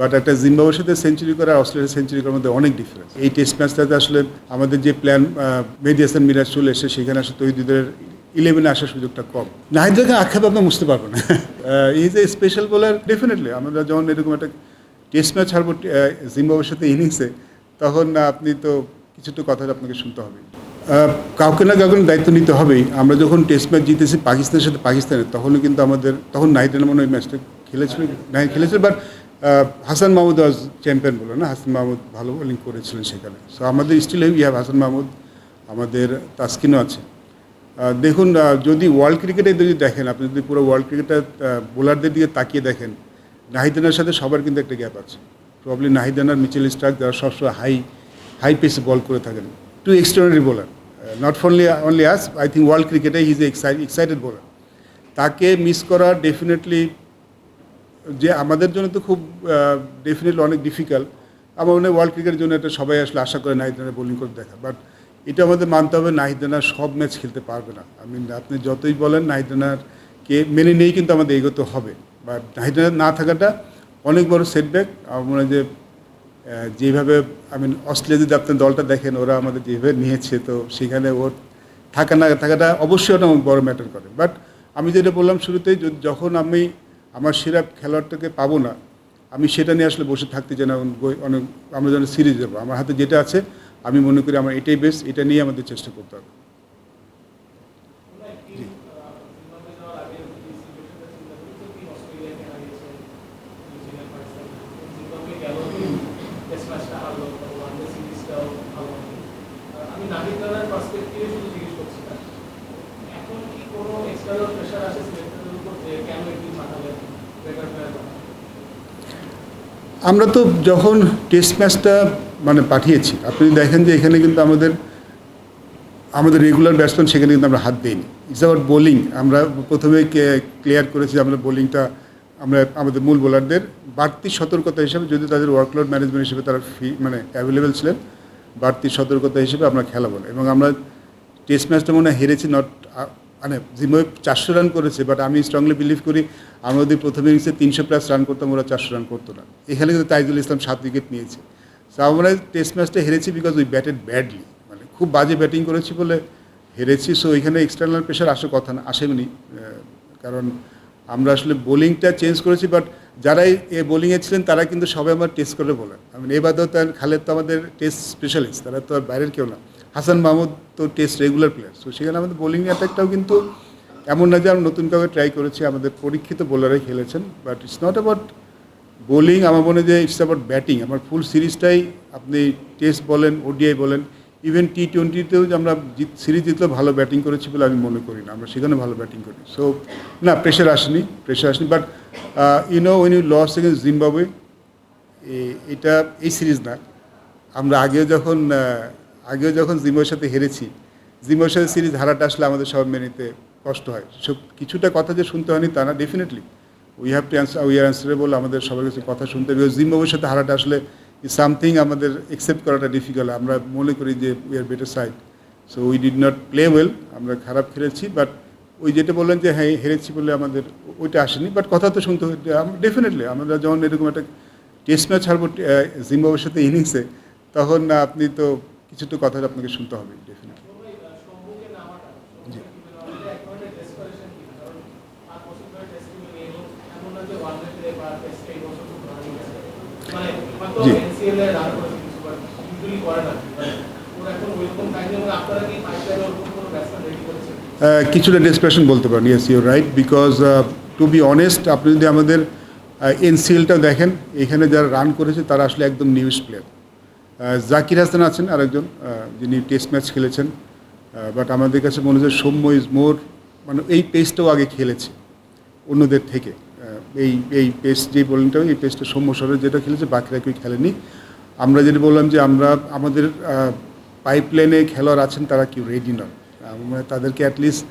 But একটা জিম্বাবুয়ের সাথে সেঞ্চুরি করা আর অস্ট্রেলিয়ার সেঞ্চুরি করার মধ্যে অনেক ডিফারেন্স। এই টেস্ট ম্যাচটাতে আসলে আমাদের যে প্ল্যান মেহেদী হাসান মিরাজ চলে এসে সেখানে আসলে তৈরিদের 11-এ আসার সুযোগটা কম। নাহিদকে আক্ষেপ আপনার বুঝতে পারবো না। Is a special bowler definitely. আমরা যখন এরকম একটা টেস্ট ম্যাচ হারবো জিম্বাবুয়ের সাথে ইনিংসে, তখন আপনি তো কিছুটা কথা আপনাকে শুনতে হবে। কাউকে না কাউকে দায়িত্ব নিতে হবেই। আমরা যখন টেস্ট ম্যাচ জিতেছি পাকিস্তানের সাথে পাকিস্তানের, তখনও কিন্তু তখন নাহিদের মনে হয় ম্যাচটা খেলেছিল but Hasan Mahmud was champion বলে না, হাসান মাহমুদ ভালো বোলিং করেছিলেন সেখানে। সো আমাদের still we have Hasan Mahmud, আমাদের তাসকিনও আছে। দেখুন, যদি ওয়ার্ল্ড ক্রিকেটে যদি দেখেন, আপনি যদি পুরো ওয়ার্ল্ড ক্রিকেটটা বোলারদের দিকে তাকিয়ে দেখেন, নাহিদানার সাথে সবার কিন্তু একটা গ্যাপ আছে। প্রবলি নাহিদানার, মিচেল স্টার্ক, যারা সবসময় হাই পেসে বল করে থাকেন, two extraordinary bowler. Not only us, I think world ক্রিকেটে হি ইজ এক্সাইটেড বোলার। তাকে মিস করা ডেফিনেটলি যে আমাদের জন্য তো খুব ডেফিনেটলি অনেক ডিফিকাল্ট। আমার মনে হয় ওয়ার্ল্ড ক্রিকেটের জন্য এটা সবাই আসলে আশা করে নাহিদানার বোলিং করে দেখা। বাট এটা আমাদের মানতে হবে, নাহিদানা সব ম্যাচ খেলতে পারবে না। আপনি যতই বলেন নাহিদানারকে মেনে নিয়েই কিন্তু আমাদের এগোতে হবে। বাট নাহিদানা না থাকাটা অনেক বড় সেটব্যাক। আমার মনে হয় যে যেভাবে অস্ট্রেলিয়া যদি আপনার দলটা দেখেন, ওরা আমাদের যেভাবে নিয়েছে, তো সেখানে ওর থাকা না থাকাটা অবশ্যই ওটা বড় ম্যাটার করে। বাট আমি যেটা বললাম শুরুতেই, যখন আমি আমার সেরা খেলোয়াড়টাকে পাবো না, আমি সেটা নিয়ে আসলে বসে থাকতে চাই না। অনেক আমরা যেন সিরিজ যাবো, আমার হাতে যেটা আছে আমি মনে করি আমার এটাই বেস্ট, এটা নিয়ে আমাদের চেষ্টা করতে হবে। আমরা তো যখন টেস্ট ম্যাচটা পাঠিয়েছি, আপনি দেখেন যে এখানে কিন্তু আমাদের রেগুলার ব্যাটসম্যান সেখানে কিন্তু আমরা হাত দিইনি। It's hour bowling. আমরা প্রথমে ক্লিয়ার করেছি আমরা বোলিংটা আমাদের মূল বোলারদের বাড়তি সতর্কতা হিসেবে, যদি তাদের ওয়ার্কলোড ম্যানেজমেন্ট হিসেবে তারা অ্যাভেলেবেল ছিলেন, বাড়তি সতর্কতা হিসেবে আমরা খেলা বলে। এবং আমরা টেস্ট ম্যাচটা মনে হয় হেরেছি, জিম্বাবুয়ে 400 রান করেছে, বাট আমি স্ট্রংলি বিলিভ করি আমরা যদি প্রথম ইনিংসে 300+ রান করতাম, ওরা 400 রান করতো না। এখানে কিন্তু তাইজুল ইসলাম 7 উইকেট নিয়েছে। সো আমরা টেস্ট ম্যাচটা হেরেছি বিকজ উই ব্যাটেড ব্যাডলি, খুব বাজে ব্যাটিং করেছি বলে হেরেছি। সো এখানে এক্সটার্নাল প্রেশার আসার কথা না, আসেনি। কারণ আমরা আসলে বোলিংটা চেঞ্জ করেছি, বাট যারাই বোলিংয়ে ছিলেন তারা কিন্তু সবাই আমার টেস্ট করে বলেন। এবারেও তার খালেদ তো আমাদের টেস্ট স্পেশালিস্ট, তারা তো আর বাইরের কেউ না। হাসান মাহমুদ তো টেস্ট রেগুলার প্লেয়ার। সো সেখানে আমাদের বোলিং অ্যাটাকটাও কিন্তু এমন না যে আমরা নতুন কাউকে ট্রাই করেছি, আমাদের পরীক্ষিত বোলারাই খেলেছেন। But it's not about bowling, আমার মনে হয় যে ইটস অ্যাবাউট ব্যাটিং। আমার ফুল সিরিজটাই, আপনি টেস্ট বলেন, ওডিআই বলেন, ইভেন T20-তেও যে আমরা সিরিজ জিতলেও ভালো ব্যাটিং করেছি বলে আমি মনে করি না। আমরা সেখানে ভালো ব্যাটিং করি। সো না, প্রেশার আসেনি। But when you loss against Zimbabwe, এটা এই সিরিজ না, আমরা আগেও যখন জিম্বাবুয়ের সাথে হেরেছি, জিম্বাবুয়ের সাথে সিরিজ হারাটা আসলে আমাদের সব মেনে নিতে কষ্ট হয়। সব কিছুটা কথা যে শুনতে হয়নি তা না, ডেফিনেটলি উই আর অ্যান্সারেবল। আমাদের সবার কাছে কথা শুনতে হবে। জিম্বাবুয়ের সাথে হারাটা আসলে সামথিং আমাদের অ্যাকসেপ্ট করাটা ডিফিকাল্ট। আমরা মনে করি যে we are better side, so we did not play well, আমরা খারাপ খেলেছি। বাট ওই যেটা বললেন যে হ্যাঁ হেরেছি বলে আমাদের ওইটা আসেনি, বাট কথা তো শুনতে হবে ডেফিনেটলি। আমরা যখন এরকম একটা টেস্ট ম্যাচ হারবো জিম্বাবুয়ের সাথে ইনিংসে, তখন আপনি তো কিছুটা কথা আপনাকে শুনতে হবে ডেফিনেটলি। জি, কিছুটা ডেসপারেশন বলতে পারেন। Yes, your right. Because to be honest, আপনি যদি আমাদের NCLটা দেখেন, এখানে যারা রান করেছে তারা আসলে একদম নিউজ প্লেয়ার। জাকির হাসান আছেন আরেকজন, যিনি টেস্ট ম্যাচ খেলেছেন। বাট আমাদের কাছে মনে হচ্ছে সৌম্য ইজ মোর, এই পেসটাও আগে খেলেছে অন্যদের থেকে। এই পেস যে বোলিংটাও, এই পেসটা সৌম্য সরের যেটা খেলেছে, বাকিরা কেউ খেলেনি। আমরা যেটা বললাম যে আমাদের পাইপলাইনে খেলোয়াড় আছেন, তারা কেউ রেডি নন। তাদেরকে অ্যাটলিস্ট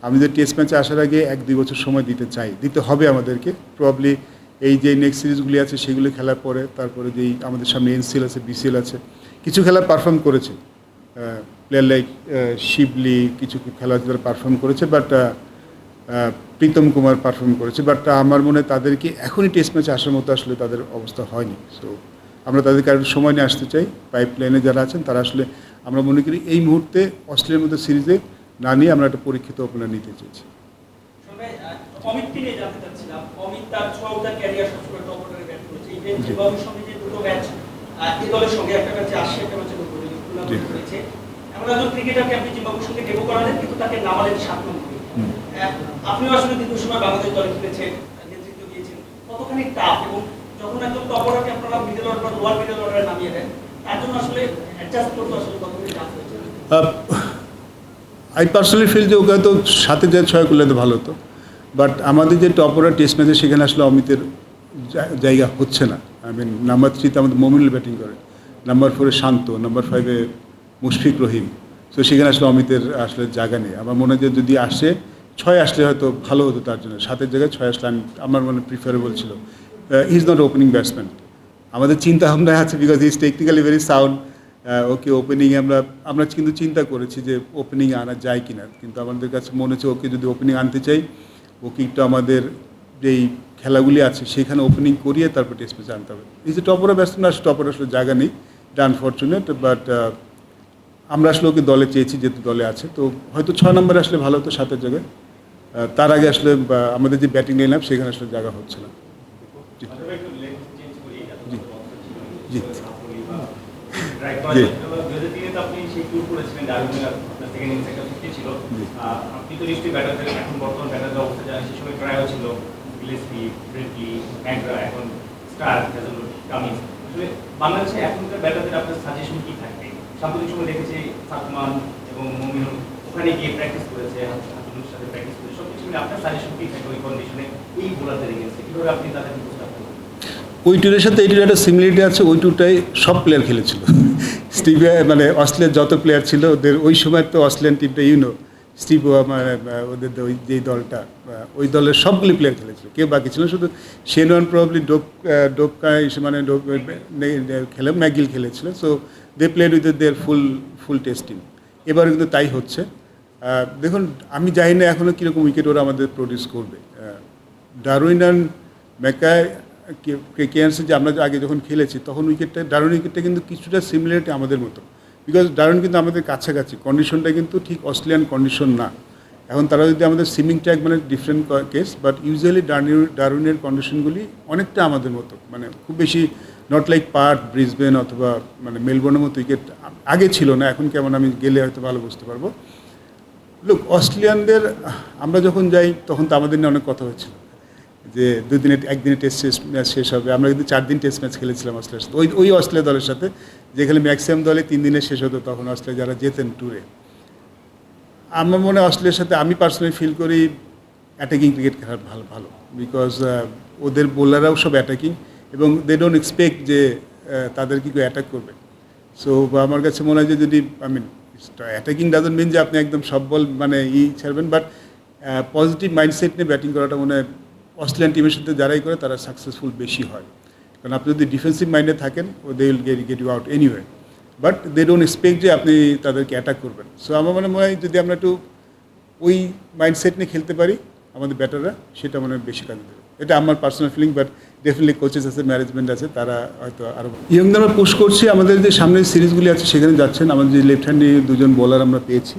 আমাদের টেস্ট ম্যাচে আসার আগে 1-2 বছর সময় দিতে হবে আমাদেরকে। প্রবাবলি এই যে নেক্সট সিরিজগুলি আছে সেগুলি খেলার পরে, তারপরে যেই আমাদের সামনে NCL আছে, BCL আছে, কিছু খেলা পারফর্ম করেছে প্লেয়ার লাইক শিবলি, কিছু খেলোয়াড় যারা পারফর্ম করেছে। বাট প্রীতম কুমার পারফর্ম করেছে, বাট আমার মনে হয় তাদেরকে এখনই টেস্ট ম্যাচে আসার মতো আসলে তাদের অবস্থা হয়নি। সো আমরা তাদেরকে আর সময় নিয়ে আসতে চাই। পাইপলাইনে যারা আছেন তারা আসলে আমরা মনে করি এই মুহূর্তে অস্ট্রেলিয়ার মতো সিরিজে না নিয়ে আমরা একটা পরীক্ষিত ওপেনার নিতে চেয়েছি। অমিতকে নিয়ে জানতে চাচ্ছিলাম, অমিত তার থ্রুআউট ক্যারিয়ার সবসময় টপ অর্ডারে ব্যাট করেছে। ইভেন জিম্বাবুয়ের সঙ্গে যে দুটো ম্যাচ এই দলের সঙ্গে একটা ম্যাচে 80 একটা ম্যাচে 90 করেছে। এমন একজন ক্রিকেটারকে আপনি জিম্বাবুয়ের সঙ্গে ডেবু করালেন, কিন্তু তাকে নামালেন 7 নম্বরে। আপনিও আসলে দীর্ঘ সময় বাংলাদেশ দলে খেলেছেন, নেতৃত্ব দিয়েছেন, কতখানি টাফ, এবং যখন একজন টপ অর্ডারকে আপনারা মিডল অর্ডার বা লোয়ার মিডল অর্ডারে নামিয়ে দেন, তার জন্য আসলে অ্যাডজাস্ট করতে আসলে কতখানি টাফ হয়েছে? আই পার্সোনালি ফিল যে ওকে হয়তো 7-এ যায় 6 করলে তো ভালো হতো, বাট আমাদের যে টপ অর্ডার টেস্ট ম্যাচে সেখানে আসলে অমিতের জায়গা হচ্ছে না। আই মিন নাম্বার 3-তে আমাদের মমিনুল ব্যাটিং করে, নাম্বার 4-এ শান্ত, নাম্বার 5-এ মুশফিক রহিম। সো সেখানে আসলে অমিতের আসলে জায়গা নেই। আমার মনে হয় যে যদি আসে 6 আসলে হয়তো ভালো হতো তার জন্য। 7-এর জায়গায় 6 আসলে আমার মনে প্রিফারেবল ছিল। He is not opening batsman. আমাদের চিন্তা ভাবনা আছে because he is technically very sound. ওকে ওপেনিংয়ে আমরা কিন্তু চিন্তা করেছি যে ওপেনিংয়ে আনা যায় কিনা, কিন্তু আমাদের কাছে মনে হচ্ছে ওকে যদি ওপেনিং আনতে চাই, ওকে একটু আমাদের যেই খেলাগুলি আছে সেখানে ওপেনিং করিয়ে তারপর টেস্ট ম্যাচে আনতে হবে। এই যে টপরে ব্যাটসম্যান আসলে টপরে আসলে জায়গা নেই, এটা আনফর্চুনেট, বাট আমরা আসলে ওকে দলে চেয়েছি যেহেতু দলে আছে, তো হয়তো 6 নম্বরে আসলে ভালো হতো 7-এর জায়গায়। তার আগে আসলে আমাদের যে ব্যাটিং লাইন আপ সেখানে আসলে জায়গা হচ্ছে না। জি জি আপনি তো নিশ্চয়ই ব্যাটার ছিলেন, এখন বর্তমান ব্যাটারদের অবস্থা জানেন, সে সময় ট্রায়াল ছিল গিলেসপি, ব্রেটলি, ম্যাকগ্রা, এখন স্টার, কামিন্স। আসলে বাংলাদেশে এখনকার ব্যাটারদের আপনার সাজেশন কি থাকবে? সাম্প্রতিক সময় দেখেছি সাকমান এবং মুমিনুল ওখানে গিয়ে প্র্যাকটিস করেছে, হাতুনের সাথে প্র্যাকটিস করেছে, সব কিছু মিলে আপনার সাজেশন কি থাকবে ওই কন্ডিশনে এই বোলারদের এগেন্সে? কীভাবে আপনি তাদের উপস্থাপন করবেন? ওই ট্যুরের সাথে এই ট্যুরের একটা সিমিলারিটি আছে। ওই ট্যুরটাই সব প্লেয়ার খেলেছিল। স্টিভে মানে অস্ট্রেলিয়ার যত প্লেয়ার ছিল ওদের ওই সময় তো অস্ট্রেলিয়ান টিমটা স্টিভ মানে ওদের ওই যেই দলটা ওই দলের সবগুলি প্লেয়ার খেলেছিল, কেউ বাকি ছিল শুধু শেনওয়ান প্রবলি ডোপকায় মানে খেলে ম্যাগিল খেলেছিল। So they played with their full test team. এবারে কিন্তু তাই হচ্ছে। দেখুন আমি জানি না এখনও কীরকম উইকেট ওরা আমাদের প্রডিউস করবে। ডারউইন অ্যান্ড ম্যাকায় কেয়ার্সে যে আমরা আগে যখন খেলেছি তখন ডারউইন উইকেটটা কিন্তু কিছুটা সিমিলারিটি আমাদের মতো, বিকজ ডারউইন কিন্তু আমাদের কাছাকাছি, কন্ডিশনটা কিন্তু ঠিক অস্ট্রেলিয়ান কন্ডিশন না। এখন তারা যদি আমাদের সুইমিং ট্র্যাক মানে ডিফারেন্ট কেস, বাট ইউজুয়ালি ডারউইনের কন্ডিশনগুলি অনেকটা আমাদের মতো, মানে খুব বেশি নট লাইক পার্থ, ব্রিসবেন অথবা মানে মেলবোর্নের মতো উইকেট আগে ছিল না, এখন কেমন আমি গেলে হয়তো ভালো বুঝতে পারবো। লোক অস্ট্রেলিয়ানদের আমরা যখন যাই তখন তো আমাদের নিয়ে অনেক কথা হয়েছিল যে একদিনে টেস্ট ম্যাচ শেষ হবে। আমরা কিন্তু 4 দিন টেস্ট ম্যাচ খেলেছিলাম অস্ট্রেলিয়ার সাথে, ওই অস্ট্রেলিয়া দলের সাথে, যেখানে ম্যাক্সিমাম দলে 3 দিনে শেষ হতো তখন অস্ট্রেলিয়া যারা যেতেন ট্যুরে। আমার মনে হয় অস্ট্রেলিয়ার সাথে আমি পার্সোনালি ফিল করি অ্যাটাকিং ক্রিকেট খেলার ভালো, বিকজ ওদের বোলাররাও সব অ্যাটাকিং এবং দে ডোন্ট এক্সপেক্ট যে তাদের কি কেউ অ্যাটাক করবে। সো আমার কাছে মনে হয় যে যদি অ্যাটাকিং ডাজন্ট মিন যে আপনি একদম সব বল মানে ছাড়বেন, বাট পজিটিভ মাইন্ডসেট নিয়ে ব্যাটিং করাটা মনে হয় অস্ট্রেলিয়ান টিমের সাথে যারাই করে তারা সাকসেসফুল বেশি হয়। কারণ আপনি যদি ডিফেন্সিভ মাইন্ডে থাকেন they will get you out anyway, but they don't expect যে আপনি তাদেরকে অ্যাটাক করবেন। সো আমার মনে হয় যদি আমরা একটু ওই মাইন্ডসেট নিয়ে খেলতে পারি আমাদের ব্যাটাররা, সেটা মনে হয় বেশি কাজে দেবে। এটা আমার personal feeling, but definitely coaches আছে, ম্যানেজমেন্ট আছে, তারা হয়তো আরও ইয়ংদের আমরা পুশ করছি। আমাদের যে সামনের সিরিজগুলি আছে সেখানে যাচ্ছেন, আমাদের যে লেফট হ্যান্ডে 2জন বোলার আমরা পেয়েছি,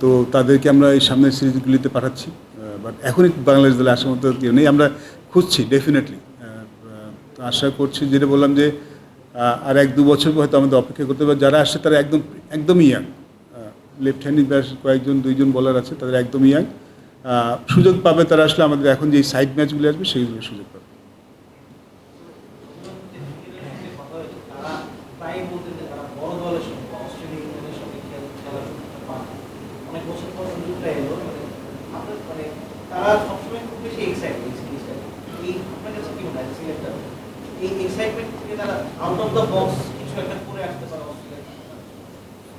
তো তাদেরকে আমরা এই সামনের সিরিজগুলিতে পাঠাচ্ছি। বাট এখনই বাংলাদেশ দলে আসার মতো কেউ নেই, আমরা খুঁজছি ডেফিনেটলি। তো আশা করছি, যেটা বললাম যে আর 1-2 বছর হয়তো আমাদের অপেক্ষা করতে হবে। যারা আসছে তারা একদমই ইয়াং, লেফট হ্যান্ডিং কয়েকজন 2জন বোলার আছে, তাদের একদমই ইয়াং। সুযোগ পাবে তারা আসলে আমাদের এখন যে সাইড ম্যাচগুলি আসবে সেইগুলো সুযোগ পাবে।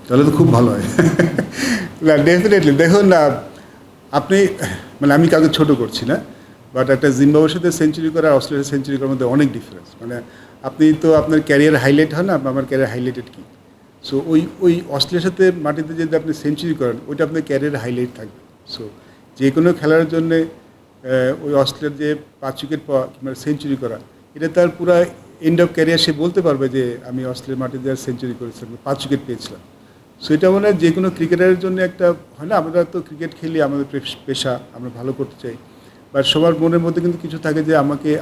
তাহলে তো খুব ভালো হয়। না ডেফিনেটলি দেখুন আপনি মানে আমি কাউকে ছোটো করছি না, বাট একটা জিম্বাবুয়ের সাথে সেঞ্চুরি করা আর অস্ট্রেলিয়ার সেঞ্চুরি করার মধ্যে অনেক ডিফারেন্স। মানে আপনি তো আপনার ক্যারিয়ার হাইলাইট হয় না, আমার ক্যারিয়ার হাইলাইটেড কী। সো ওই অস্ট্রেলিয়ার সাথে মাটিতে যদি আপনি সেঞ্চুরি করেন ওইটা আপনার ক্যারিয়ার হাইলাইট থাকবে। সো যে কোনো খেলার জন্যে ওই অস্ট্রেলিয়ার যে 5 উইকেট পাওয়া কিংবা সেঞ্চুরি করা, এটা তার পুরো এন্ড অফ ক্যারিয়ার সে বলতে পারবে যে আমি অস্ট্রেলিয়ার মাটিতে সেঞ্চুরি করেছিলাম, 5 উইকেট পেয়েছিলাম। সো এটা মনে হয় যে কোনো ক্রিকেটারের জন্য একটা হয় না, আমরা তো ক্রিকেট খেলি, আমাদের পেশা, আমরা ভালো করতে চাই, বাট সবার মনের মধ্যে কিন্তু কিছু থাকে যে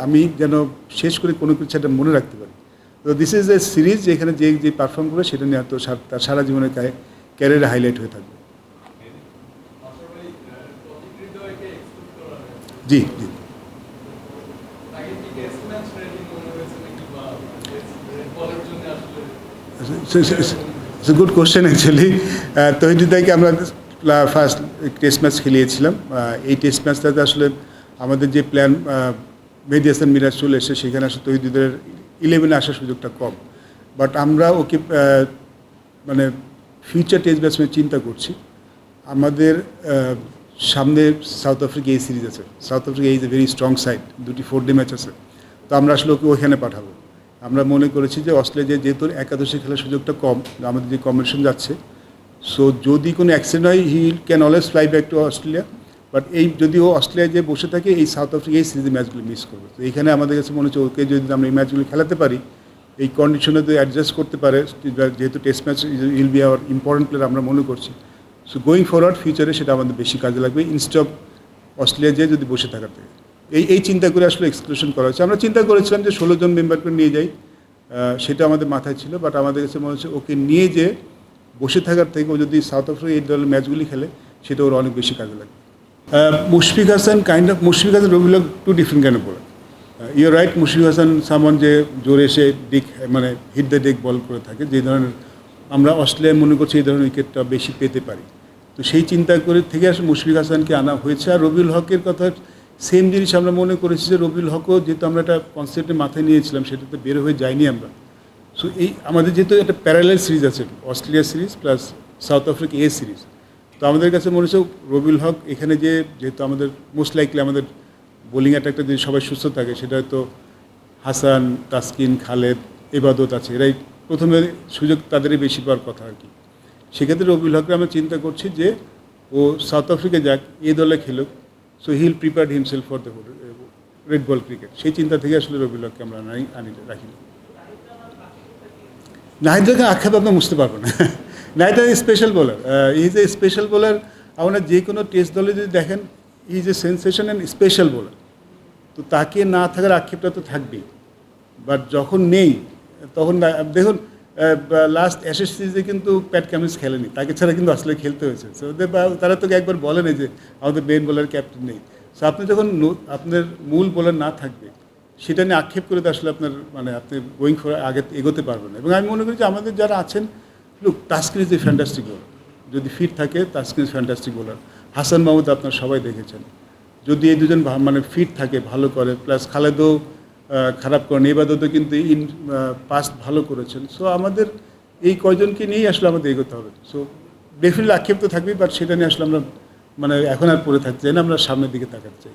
আমি যেন শেষ করে কোনো কিছু একটা মনে রাখতে পারি। তো দিস ইজ এ সিরিজ যেখানে যে পারফর্ম করে সেটা নিয়ে তো তার সারা জীবনের ক্যারিয়ারে হাইলাইট হয়ে থাকবে। জি জি, it's a good question actually. তহিদুদ্দাকে আমরা ফার্স্ট টেস্ট ম্যাচ খেলিয়েছিলাম। এই টেস্ট ম্যাচটাতে আসলে আমাদের যে প্ল্যান, মেহেদী হাসান মিরাজ চলে এসে সেখানে আসলে তহিদুদ্দের 11-এ আসার সুযোগটা কম, বাট আমরা ওকে মানে ফিউচার টেস্ট ব্যাটসম্যান চিন্তা করছি। আমাদের সামনে সাউথ আফ্রিকা এই সিরিজ আছে, south Africa is a very strong side, 2টি 4-ডে ম্যাচ আছে, তো আমরা আসলে ওকে ওইখানে পাঠাবো। আমরা মনে করেছি যে অস্ট্রেলিয়া যেহেতু একাদশে খেলার সুযোগটা কম, আমাদের যে কম্বিনেশন যাচ্ছে, সো যদি কোনো অ্যাক্সিডেন্ট হয় he can always fly back to Australia, but যদি ও অস্ট্রেলিয়ায় যে বসে থাকে এই সাউথ আফ্রিকা এই সিরিজের ম্যাচগুলো মিস করবে। তো এইখানে আমাদের কাছে মনে হচ্ছে ওকে যদি আমরা এই ম্যাচগুলো খেলাতে পারি, এই কন্ডিশনে যদি অ্যাডজাস্ট করতে পারে, যেহেতু test match will be hour important player আমরা মনে করছি, সো গোয়িং ফরওয়ার্ড ফিউচারে সেটা আমাদের বেশি কাজে লাগবে ইনস্টেড অফ অস্ট্রেলিয়া যেয়ে যদি বসে থাকার থেকে। এই চিন্তা করে আসলে এক্সক্লুশন করা হয়েছে। আমরা চিন্তা করেছিলাম যে 16 জন মেম্বারকে নিয়ে যাই, সেটা আমাদের মাথায় ছিল, বাট আমাদের কাছে মনে হচ্ছে ওকে নিয়ে যে বসে থাকার থেকে ও যদি সাউথ আফ্রিকা এই দলের ম্যাচগুলি খেলে সেটা ওর অনেক বেশি কাজে লাগবে। Mushfiq Hasan Mushfiq Hasan Rabiul two different kind of bowler. You're right, Mushfiq Hasan সামন যে জোরে এসে মানে হিট দ্য ডেক বল করে থাকে, যে ধরনের আমরা অস্ট্রেলিয়ায় মনে করছি এই ধরনের উইকেটটা বেশি পেতে পারি, তো সেই চিন্তা করে থেকে আসলে মুশফিক হাসানকে আনা হয়েছে। আর রবিউল হকের কথা সেম জিনিস আমরা মনে করেছি যে রবিউল হকও যেহেতু আমরা একটা কনসেপ্টে মাথায় নিয়েছিলাম, সেটাতে বের হয়ে যায়নি আমরা। সো এই আমাদের যেহেতু একটা প্যারালাল সিরিজ আছে, Australia series plus South Africa A series, তো আমাদের কাছে মনে হচ্ছে রবিউল হক এখানে যেহেতু আমাদের মোস্ট লাইকলি আমাদের বোলিং অ্যাটাকটা যদি সবাই সুস্থ থাকে, সেটা হয়তো হাসান, তাসকিন, খালেদ, ইবাদত আছে, এরাই প্রথমে সুযোগ তাদেরই বেশি পাওয়ার কথা আর কি। সেক্ষেত্রে রবিউল হককে আমরা চিন্তা করছি যে ও সাউথ আফ্রিকা যাক, এই দলে খেলুক, so he'll prepared himself for the red ball cricket. সেই চিন্তা থেকে আসলে রবিউল হককে আমরা রাখি। নাহিদকে আক্ষেপ আপনার বুঝতে পারবো না। Nahid special bowler, is a special bowler. আপনার যে কোনো টেস্ট দলে যদি দেখেন, is a sensation and special bowler, তো তাকে না থাকার আক্ষেপটা তো থাকবেই। বাট যখন নেই তখন দেখুন লাস্ট অ্যাশেজ সিরিজে কিন্তু প্যাট কামিন্স খেলেনি, তাকে ছাড়া কিন্তু আসলে খেলতে হয়েছে। সো তারা তোকে একবার বলেনি যে আমাদের মেইন বোলার ক্যাপ্টেন নেই। সো আপনি যখন আপনার মূল বোলার না থাকবে, সেটা নিয়ে আক্ষেপ করে তো আসলে আপনার মানে আপনি গোয়িং ফর আগে এগোতে পারবেন না। এবং আমি মনে করি যে আমাদের যারা আছেন, look Taskin is a fantastic bowler, যদি ফিট থাকে Taskin is fantastic bowler. Hasan Mahmud আপনার সবাই দেখেছেন, যদি এই দুজন মানে ফিট থাকে, ভালো করে, প্লাস খালেদও খারাপ করেন, ইবাদতও কিন্তু পাস্ট ভালো করেছেন। সো আমাদের এই কয়জনকে নিয়েই আসলে আমাদের এগোতে হবে। সো ডেফিনেটলি আক্ষেপ তো থাকবেই, বাট সেটা নিয়ে আসলে আমরা মানে এখন আর পড়ে থাকতে চাই না, আমরা সামনের দিকে তাকাতে চাই।